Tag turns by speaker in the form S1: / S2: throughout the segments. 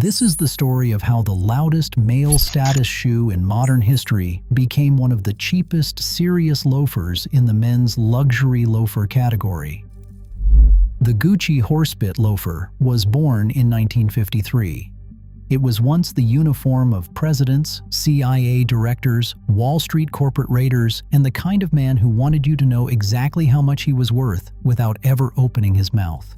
S1: This is the story of how the loudest male status shoe in modern history became one of the cheapest serious loafers in the men's luxury loafer category. The Gucci horsebit loafer was born in 1953. It was once the uniform of presidents, CIA directors, Wall Street corporate raiders, and the kind of man who wanted you to know exactly how much he was worth without ever opening his mouth.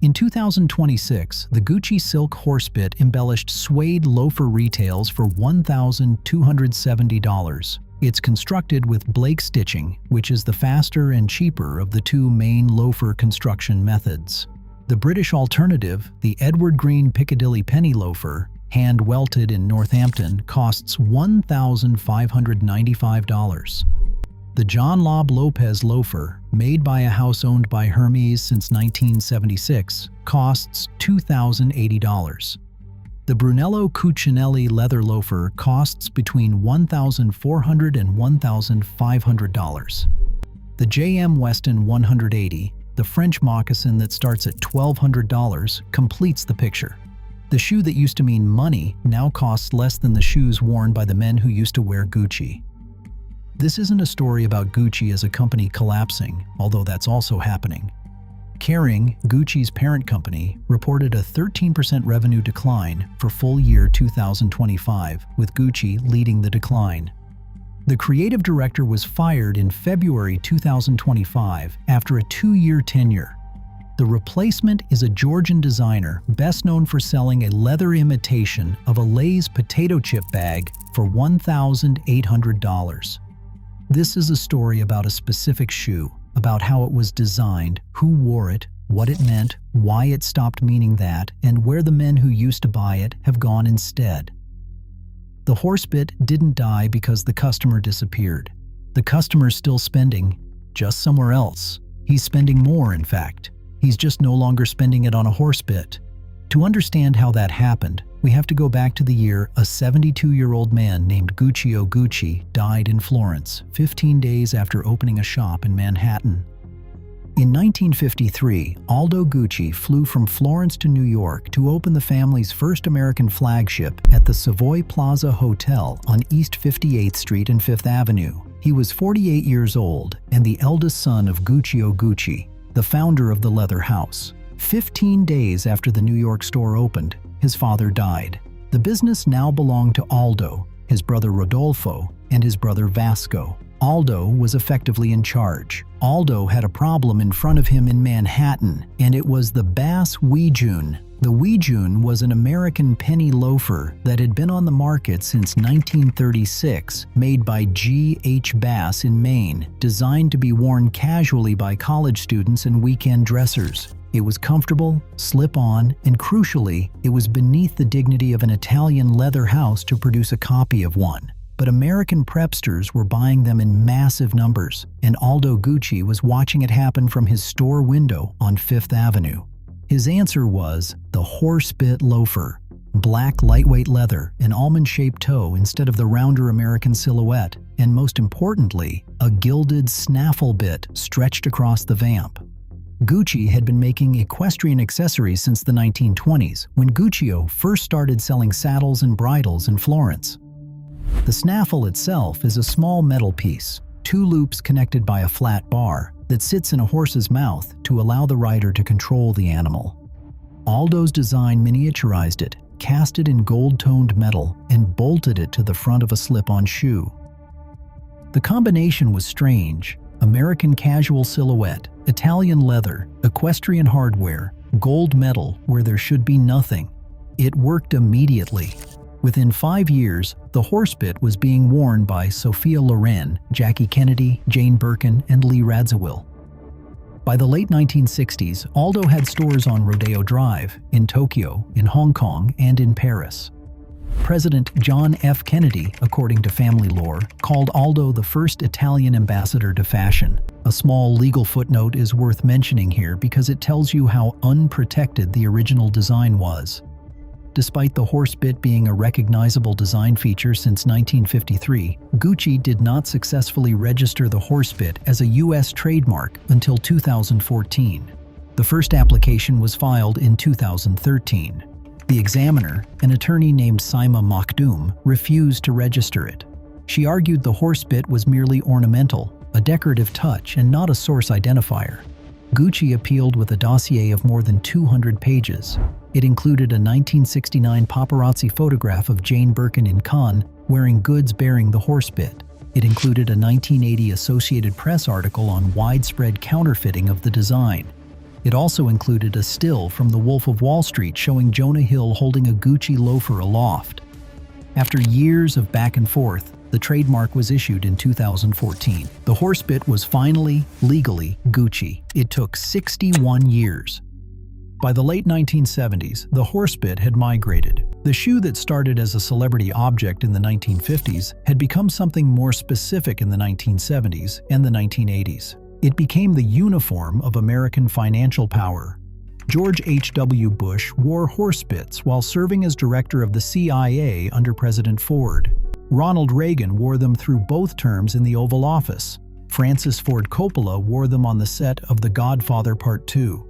S1: In 2026, the Gucci silk horsebit embellished suede loafer retails for $1,270. It's constructed with Blake stitching, which is the faster and cheaper of the two main loafer construction methods. The British alternative, the Edward Green Piccadilly penny loafer, hand-welted in Northampton, costs $1,595. The John Lobb Lopez loafer, made by a house owned by Hermes since 1976, costs $2,080. The Brunello Cucinelli leather loafer costs between $1,400 and $1,500. The J.M. Weston 180, the French moccasin that starts at $1,200, completes the picture. The shoe that used to mean money now costs less than the shoes worn by the men who used to wear Gucci. This isn't a story about Gucci as a company collapsing, although that's also happening. Kering, Gucci's parent company, reported a 13% revenue decline for full year 2025, with Gucci leading the decline. The creative director was fired in February 2025 after a 2-year tenure. The replacement is a Georgian designer best known for selling a leather imitation of a Lay's potato chip bag for $1,800. This is a story about a specific shoe, about how it was designed, who wore it, what it meant, why it stopped meaning that, and where the men who used to buy it have gone instead. The horsebit didn't die because the customer disappeared. The customer's still spending, just somewhere else. He's spending more, in fact. He's just no longer spending it on a horsebit. To understand how that happened, we have to go back to the year a 72-year-old man named George Gucci died in Florence, 15 days after opening a shop in Manhattan. In 1953, Aldo Gucci flew from Florence to New York to open the family's first American flagship at the Savoy Plaza Hotel on East 58th Street and 5th Avenue. He was 48 years old and the eldest son of George Gucci, the founder of the leather house. 15 days after the New York store opened, his father died. The business now belonged to Aldo, his brother Rodolfo, and his brother Vasco. Aldo was effectively in charge. Aldo had a problem in front of him in Manhattan, and it was the Bass Weejun. The Weejun was an American penny loafer that had been on the market since 1936, made by G. H. Bass in Maine, designed to be worn casually by college students and weekend dressers. It was comfortable, slip-on, and crucially, it was beneath the dignity of an Italian leather house to produce a copy of one. But American prepsters were buying them in massive numbers, and Aldo Gucci was watching it happen from his store window on 5th Avenue. His answer was the horsebit loafer. Black lightweight leather, an almond-shaped toe instead of the rounder American silhouette, and most importantly, a gilded snaffle-bit stretched across the vamp. Gucci had been making equestrian accessories since the 1920s, when Guccio first started selling saddles and bridles in Florence. The snaffle itself is a small metal piece, 2 loops connected by a flat bar, that sits in a horse's mouth to allow the rider to control the animal. Aldo's design miniaturized it, cast it in gold-toned metal, and bolted it to the front of a slip-on shoe. The combination was strange. American casual silhouette, Italian leather, equestrian hardware, gold metal where there should be nothing. It worked immediately. Within 5 years, the horsebit was being worn by Sophia Loren, Jackie Kennedy, Jane Birkin, and Lee Radziwill. By the late 1960s, Aldo had stores on Rodeo Drive, in Tokyo, in Hong Kong, and in Paris. President John F. Kennedy, according to family lore, called Aldo the first Italian ambassador to fashion. A small legal footnote is worth mentioning here because it tells you how unprotected the original design was. Despite the horsebit being a recognizable design feature since 1953, Gucci did not successfully register the horsebit as a U.S. trademark until 2014. The first application was filed in 2013. The examiner, an attorney named Saima Makhdoom, refused to register it. She argued the horsebit was merely ornamental, a decorative touch, and not a source identifier. Gucci appealed with a dossier of more than 200 pages. It included a 1969 paparazzi photograph of Jane Birkin in Cannes wearing goods bearing the horsebit. It included a 1980 Associated Press article on widespread counterfeiting of the design. It also included a still from The Wolf of Wall Street showing Jonah Hill holding a Gucci loafer aloft. After years of back and forth, the trademark was issued in 2014. The horsebit was finally, legally, Gucci. It took 61 years. By the late 1970s, the horsebit had migrated. The shoe that started as a celebrity object in the 1950s had become something more specific in the 1970s and the 1980s. It became the uniform of American financial power. George H.W. Bush wore horsebits while serving as director of the CIA under President Ford. Ronald Reagan wore them through both terms in the Oval Office. Francis Ford Coppola wore them on the set of The Godfather Part 2.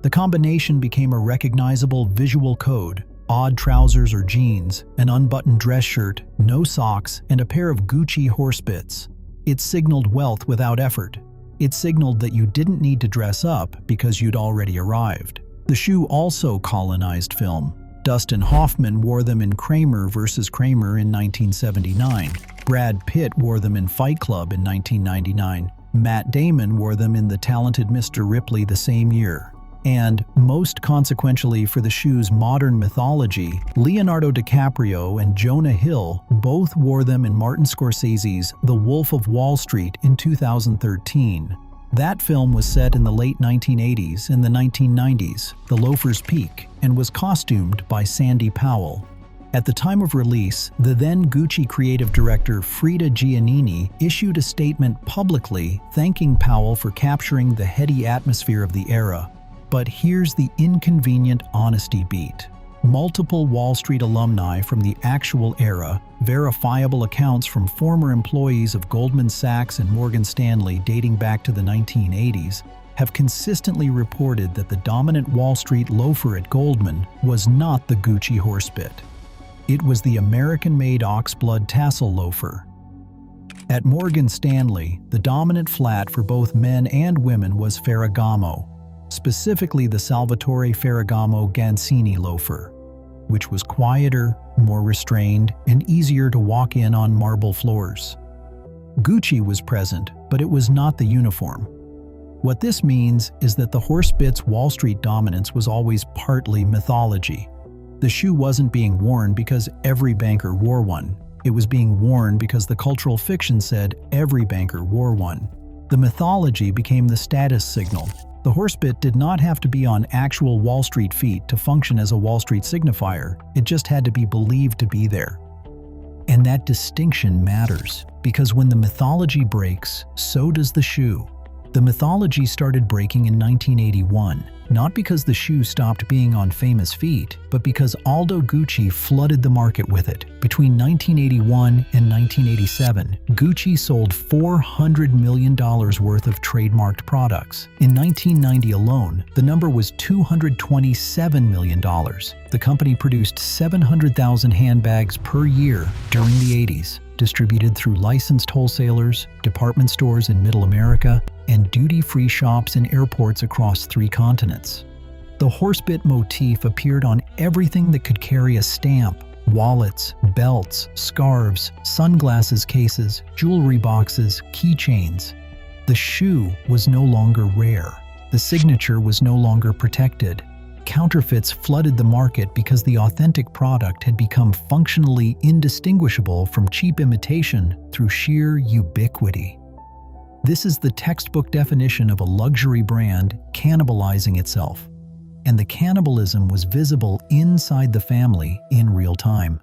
S1: The combination became a recognizable visual code: odd trousers or jeans, an unbuttoned dress shirt, no socks, and a pair of Gucci horsebits. It signaled wealth without effort. It signaled that you didn't need to dress up because you'd already arrived. The shoe also colonized film. Dustin Hoffman wore them in Kramer vs. Kramer in 1979. Brad Pitt wore them in Fight Club in 1999. Matt Damon wore them in The Talented Mr. Ripley the same year. And, most consequentially for the shoe's modern mythology, Leonardo DiCaprio and Jonah Hill both wore them in Martin Scorsese's The Wolf of Wall Street in 2013. That film was set in the late 1980s and the 1990s, the loafer's peak, and was costumed by Sandy Powell. At the time of release, the then Gucci creative director Frida Giannini issued a statement publicly thanking Powell for capturing the heady atmosphere of the era. But here's the inconvenient honesty beat. Multiple Wall Street alumni from the actual era, verifiable accounts from former employees of Goldman Sachs and Morgan Stanley dating back to the 1980s, have consistently reported that the dominant Wall Street loafer at Goldman was not the Gucci horsebit. It was the American-made oxblood tassel loafer. At Morgan Stanley, the dominant flat for both men and women was Ferragamo, specifically the Salvatore Ferragamo Gansini loafer, which was quieter, more restrained, and easier to walk in on marble floors. Gucci was present, but it was not the uniform. What this means is that the horsebit's Wall Street dominance was always partly mythology. The shoe wasn't being worn because every banker wore one. It was being worn because the cultural fiction said every banker wore one. The mythology became the status signal. The horsebit did not have to be on actual Wall Street feet to function as a Wall Street signifier. It just had to be believed to be there. And that distinction matters, because when the mythology breaks, so does the shoe. The mythology started breaking in 1981, not because the shoe stopped being on famous feet, but because Aldo Gucci flooded the market with it. Between 1981 and 1987, Gucci sold $400 million worth of trademarked products. In 1990 alone, the number was $227 million. The company produced 700,000 handbags per year during the 80s, distributed through licensed wholesalers, department stores in Middle America, and duty-free shops in airports across 3 continents. The horsebit motif appeared on everything that could carry a stamp: wallets, belts, scarves, sunglasses cases, jewelry boxes, keychains. The shoe was no longer rare. The signature was no longer protected. Counterfeits flooded the market because the authentic product had become functionally indistinguishable from cheap imitation through sheer ubiquity. This is the textbook definition of a luxury brand cannibalizing itself. And the cannibalism was visible inside the family in real time.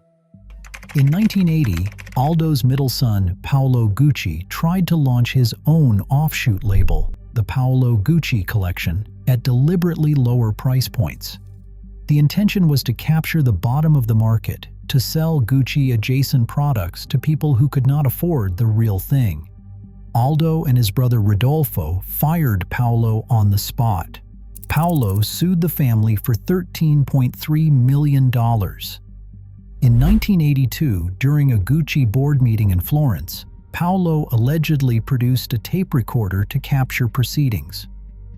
S1: In 1980, Aldo's middle son, Paolo Gucci, tried to launch his own offshoot label, the Paolo Gucci Collection, at deliberately lower price points. The intention was to capture the bottom of the market, to sell Gucci-adjacent products to people who could not afford the real thing. Aldo and his brother Rodolfo fired Paolo on the spot. Paolo sued the family for $13.3 million. In 1982, during a Gucci board meeting in Florence, Paolo allegedly produced a tape recorder to capture proceedings.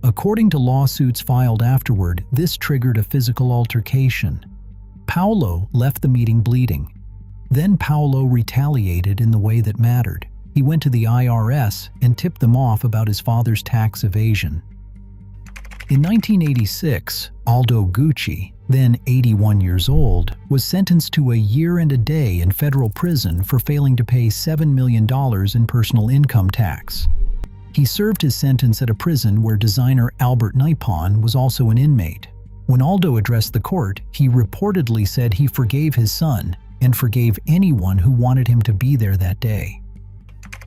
S1: According to lawsuits filed afterward, this triggered a physical altercation. Paolo left the meeting bleeding. Then Paolo retaliated in the way that mattered. He went to the IRS and tipped them off about his father's tax evasion. In 1986, Aldo Gucci, then 81 years old, was sentenced to a year and a day in federal prison for failing to pay $7 million in personal income tax. He served his sentence at a prison where designer Albert Nipon was also an inmate. When Aldo addressed the court, he reportedly said he forgave his son and forgave anyone who wanted him to be there that day.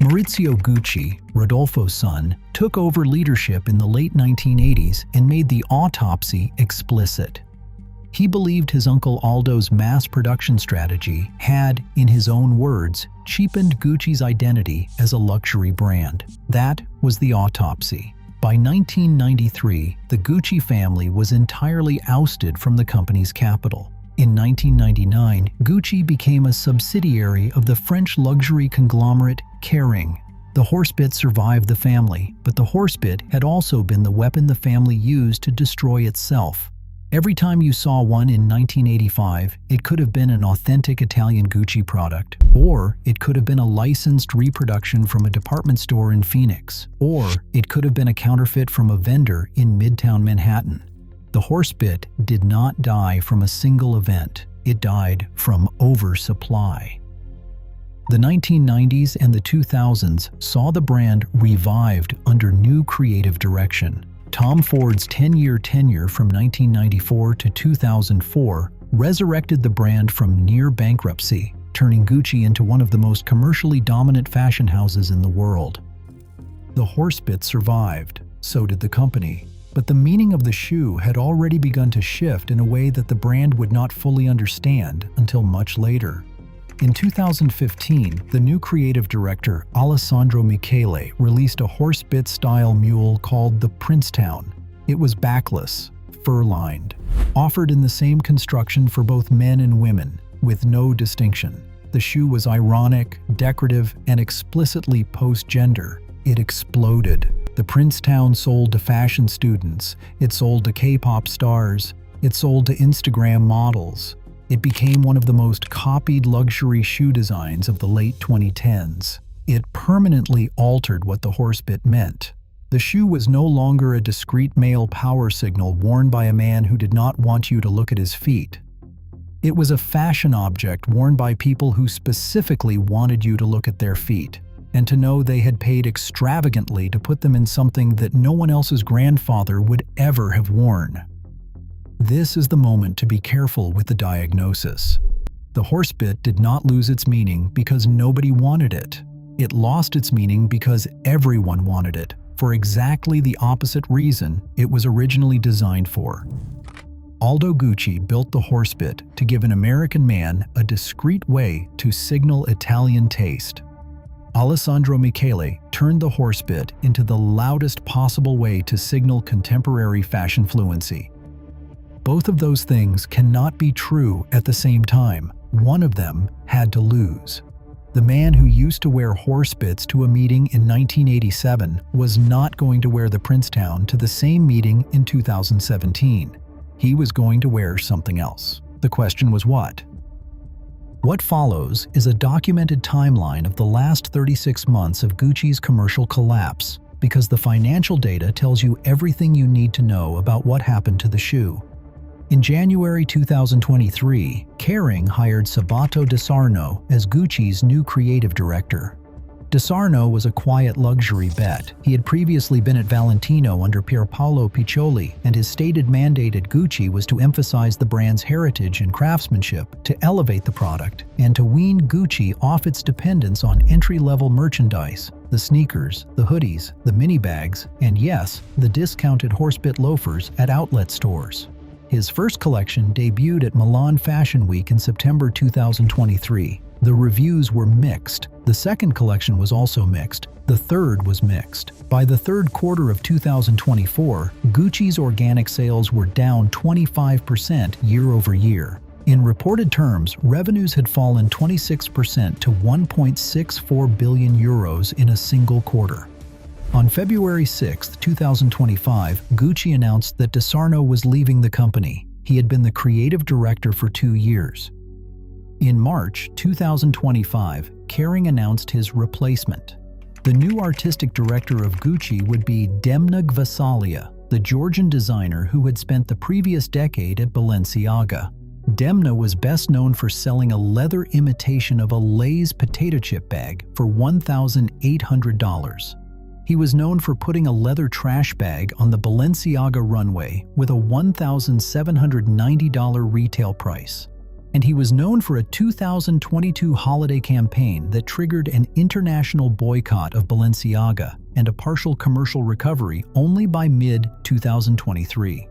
S1: Maurizio Gucci, Rodolfo's son, took over leadership in the late 1980s and made the autopsy explicit. He believed his uncle Aldo's mass production strategy had, in his own words, cheapened Gucci's identity as a luxury brand. That was the autopsy. By 1993, the Gucci family was entirely ousted from the company's capital. In 1999, Gucci became a subsidiary of the French luxury conglomerate Kering. The horsebit survived the family, but the horsebit had also been the weapon the family used to destroy itself. Every time you saw one in 1985, it could have been an authentic Italian Gucci product, or it could have been a licensed reproduction from a department store in Phoenix, or it could have been a counterfeit from a vendor in Midtown Manhattan. The horsebit did not die from a single event. It died from oversupply. The 1990s and the 2000s saw the brand revived under new creative direction. Tom Ford's 10-year tenure from 1994 to 2004 resurrected the brand from near bankruptcy, turning Gucci into one of the most commercially dominant fashion houses in the world. The horsebit survived, so did the company, but the meaning of the shoe had already begun to shift in a way that the brand would not fully understand until much later. In 2015, the new creative director, Alessandro Michele, released a horsebit-style mule called the Princetown. It was backless, fur-lined, offered in the same construction for both men and women, with no distinction. The shoe was ironic, decorative, and explicitly post-gender. It exploded. The Princetown sold to fashion students. It sold to K-pop stars. It sold to Instagram models. It became one of the most copied luxury shoe designs of the late 2010s. It permanently altered what the horsebit meant. The shoe was no longer a discreet male power signal worn by a man who did not want you to look at his feet. It was a fashion object worn by people who specifically wanted you to look at their feet, and to know they had paid extravagantly to put them in something that no one else's grandfather would ever have worn. This is the moment to be careful with the diagnosis. The horsebit did not lose its meaning because nobody wanted it. It lost its meaning because everyone wanted it, for exactly the opposite reason it was originally designed for. Aldo Gucci built the horsebit to give an American man a discreet way to signal Italian taste. Alessandro Michele turned the horsebit into the loudest possible way to signal contemporary fashion fluency. Both of those things cannot be true at the same time. One of them had to lose. The man who used to wear horsebits to a meeting in 1987 was not going to wear the Princetown to the same meeting in 2017. He was going to wear something else. The question was what? What follows is a documented timeline of the last 36 months of Gucci's commercial collapse, because the financial data tells you everything you need to know about what happened to the shoe. In January 2023, Kering hired Sabato De Sarno as Gucci's new creative director. De Sarno was a quiet luxury bet. He had previously been at Valentino under Pierpaolo Piccioli, and his stated mandate at Gucci was to emphasize the brand's heritage and craftsmanship, to elevate the product, and to wean Gucci off its dependence on entry-level merchandise, the sneakers, the hoodies, the mini bags, and yes, the discounted horsebit loafers at outlet stores. His first collection debuted at Milan Fashion Week in September 2023. The reviews were mixed. The second collection was also mixed. The third was mixed. By the third quarter of 2024, Gucci's organic sales were down 25% year-over-year. In reported terms, revenues had fallen 26% to 1.64 billion euros in a single quarter. On February 6, 2025, Gucci announced that DeSarno was leaving the company. He had been the creative director for 2 years. In March 2025, Kering announced his replacement. The new artistic director of Gucci would be Demna Gucci, the Georgian designer who had spent the previous decade at Balenciaga. Demna was best known for selling a leather imitation of a Lay's potato chip bag for $1,800. He was known for putting a leather trash bag on the Balenciaga runway with a $1,790 retail price. And he was known for a 2022 holiday campaign that triggered an international boycott of Balenciaga and a partial commercial recovery only by mid-2023.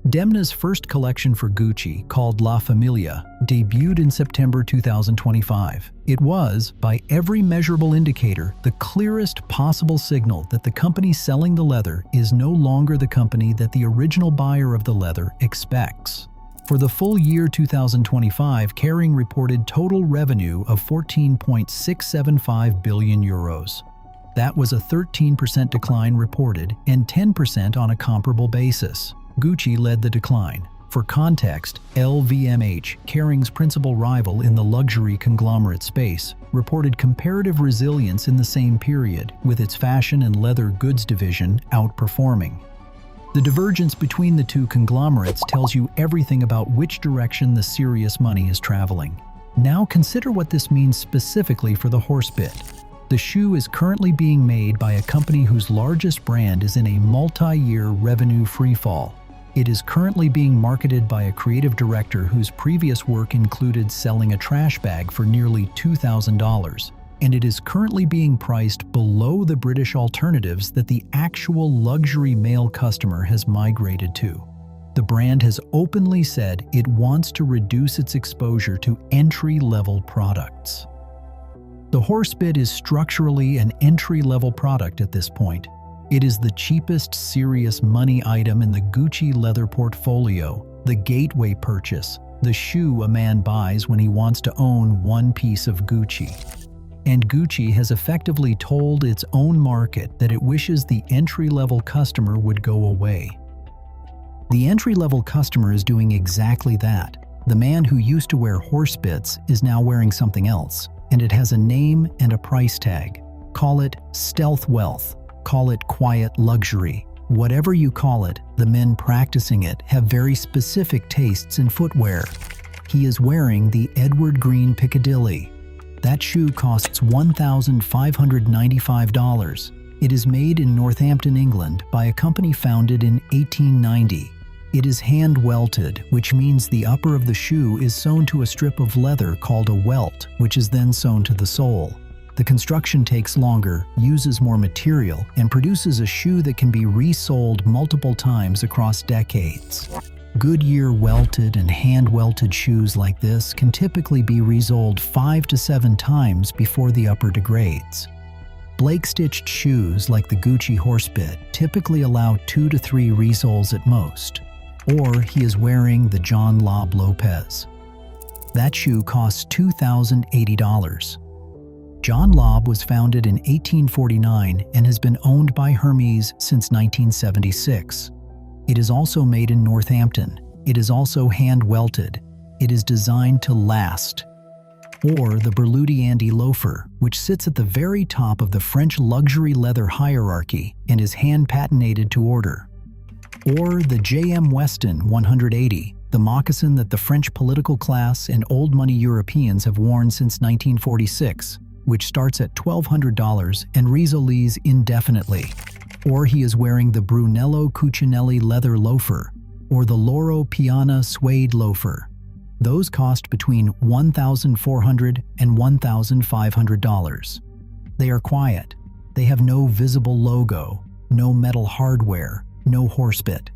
S1: Demna's first collection for Gucci, called La Famiglia, debuted in September 2025. It was, by every measurable indicator, the clearest possible signal that the company selling the leather is no longer the company that the original buyer of the leather expects. For the full year 2025, Kering reported total revenue of 14.675 billion euros. That was a 13% decline reported and 10% on a comparable basis. Gucci led the decline. For context, LVMH, Kering's principal rival in the luxury conglomerate space, reported comparative resilience in the same period, with its fashion and leather goods division outperforming. The divergence between the two conglomerates tells you everything about which direction the serious money is traveling. Now consider what this means specifically for the horsebit. The shoe is currently being made by a company whose largest brand is in a multi-year revenue freefall. It is currently being marketed by a creative director whose previous work included selling a trash bag for nearly $2,000, and it is currently being priced below the British alternatives that the actual luxury male customer has migrated to. The brand has openly said it wants to reduce its exposure to entry-level products. The horsebit is structurally an entry-level product at this point. It is the cheapest serious money item in the Gucci leather portfolio, the gateway purchase, the shoe a man buys when he wants to own one piece of Gucci. And Gucci has effectively told its own market that it wishes the entry-level customer would go away. The entry-level customer is doing exactly that. The man who used to wear horsebits is now wearing something else, and it has a name and a price tag. Call it stealth wealth. Call it quiet luxury. Whatever you call it, the men practicing it have very specific tastes in footwear. He is wearing the Edward Green Piccadilly. That shoe costs $1,595. It is made in Northampton, England, by a company founded in 1890. It is hand-welted, which means the upper of the shoe is sewn to a strip of leather called a welt, which is then sewn to the sole. The construction takes longer, uses more material, and produces a shoe that can be resoled multiple times across decades. Goodyear welted and hand-welted shoes like this can typically be resoled 5 to 7 times before the upper degrades. Blake-stitched shoes like the Gucci horsebit typically allow 2 to 3 resoles at most. Or he is wearing the John Lobb Lopez. That shoe costs $2,080. John Lobb was founded in 1849 and has been owned by Hermes since 1976. It is also made in Northampton. It is also hand-welted. It is designed to last. Or the Berluti Andy Loafer, which sits at the very top of the French luxury leather hierarchy and is hand-patinated to order. Or the J.M. Weston 180, the moccasin that the French political class and old-money Europeans have worn since 1946, which starts at $1,200 and resoles indefinitely. Or he is wearing the Brunello Cucinelli leather loafer, or the Loro Piana suede loafer. Those cost between $1,400 and $1,500. They are quiet. They have no visible logo, no metal hardware, no horsebit.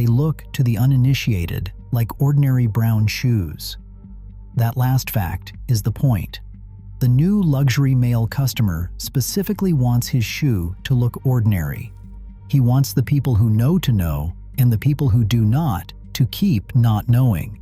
S1: they look to the uninitiated like ordinary brown shoes. That last fact is the point. The new luxury male customer specifically wants his shoe to look ordinary. He wants the people who know to know and the people who do not to keep not knowing.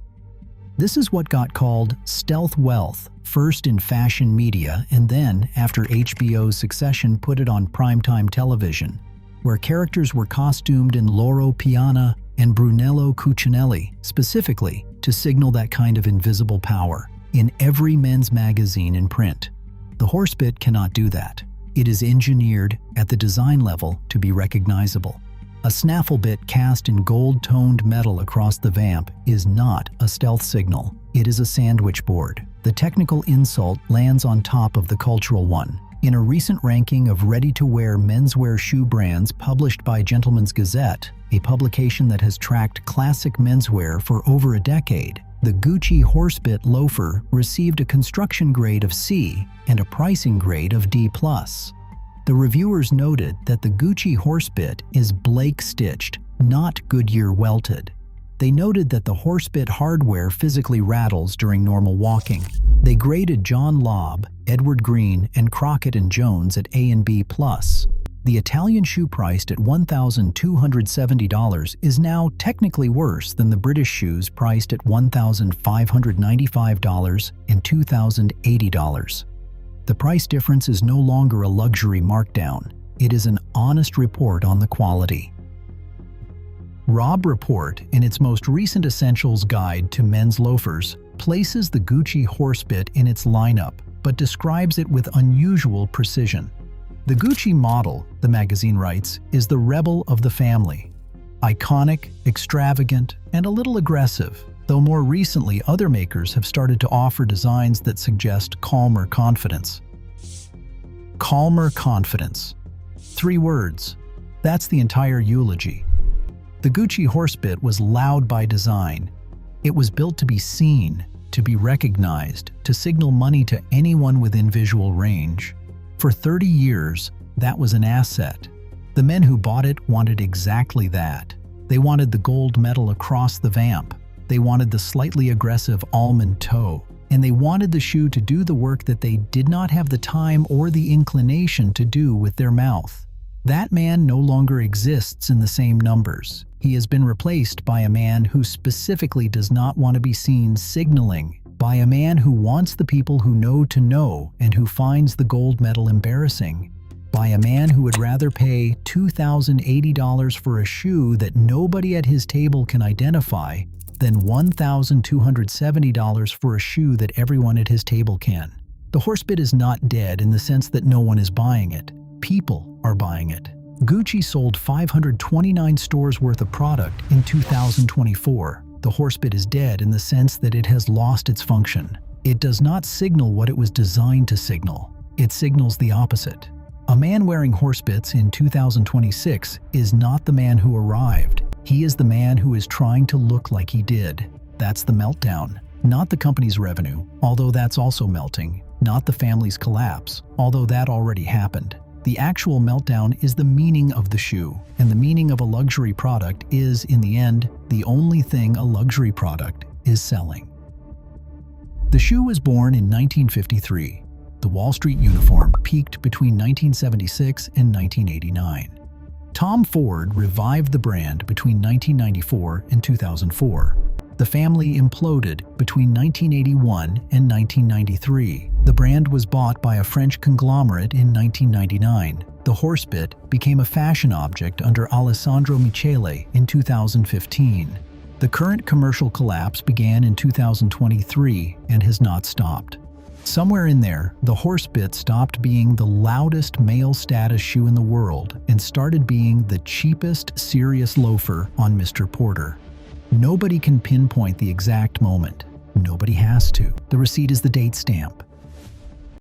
S1: This is what got called stealth wealth, first in fashion media and then, after HBO's Succession put it on primetime television, where characters were costumed in Loro Piana and Brunello Cucinelli, specifically to signal that kind of invisible power, in every men's magazine in print. The horsebit cannot do that. It is engineered at the design level to be recognizable. A snaffle-bit cast in gold-toned metal across the vamp is not a stealth signal. It is a sandwich board. The technical insult lands on top of the cultural one. In a recent ranking of ready-to-wear menswear shoe brands published by Gentleman's Gazette, a publication that has tracked classic menswear for over a decade, the Gucci horsebit loafer received a construction grade of C and a pricing grade of D+. The reviewers noted that the Gucci horsebit is Blake-stitched, not Goodyear-welted. They noted that the horsebit hardware physically rattles during normal walking. They graded John Lobb, Edward Green, and Crockett & Jones at A and B+. The Italian shoe priced at $1,270 is now technically worse than the British shoes priced at $1,595 and $2,080. The price difference is no longer a luxury markdown. It is an honest report on the quality. Robb Report, in its most recent Essentials Guide to Men's Loafers, places the Gucci horsebit in its lineup, but describes it with unusual precision. The Gucci model, the magazine writes, is the rebel of the family. Iconic, extravagant, and a little aggressive, though more recently other makers have started to offer designs that suggest calmer confidence. Calmer confidence. 3 words. That's the entire eulogy. The Gucci horsebit was loud by design. It was built to be seen, to be recognized, to signal money to anyone within visual range. For 30 years, that was an asset. The men who bought it wanted exactly that. They wanted the gold medal across the vamp. They wanted the slightly aggressive almond toe. And they wanted the shoe to do the work that they did not have the time or the inclination to do with their mouth. That man no longer exists in the same numbers. He has been replaced by a man who specifically does not want to be seen signaling, by a man who wants the people who know to know and who finds the gold medal embarrassing, by a man who would rather pay $2,080 for a shoe that nobody at his table can identify than $1,270 for a shoe that everyone at his table can. The horsebit is not dead in the sense that no one is buying it. People are buying it. Gucci sold 529 stores worth of product in 2024. The horsebit is dead in the sense that it has lost its function. It does not signal what it was designed to signal. It signals the opposite. A man wearing horsebits in 2026 is not the man who arrived. He is the man who is trying to look like he did. That's the meltdown. Not the company's revenue, although that's also melting. Not the family's collapse, although that already happened. The actual meltdown is the meaning of the shoe, and the meaning of a luxury product is, in the end, the only thing a luxury product is selling. The shoe was born in 1953. The Wall Street uniform peaked between 1976 and 1989. Tom Ford revived the brand between 1994 and 2004. The family imploded between 1981 and 1993. The brand was bought by a French conglomerate in 1999. The horsebit became a fashion object under Alessandro Michele in 2015. The current commercial collapse began in 2023 and has not stopped. Somewhere in there, the horsebit stopped being the loudest male status shoe in the world and started being the cheapest serious loafer on Mr. Porter. Nobody can pinpoint the exact moment. Nobody has to. The receipt is the date stamp.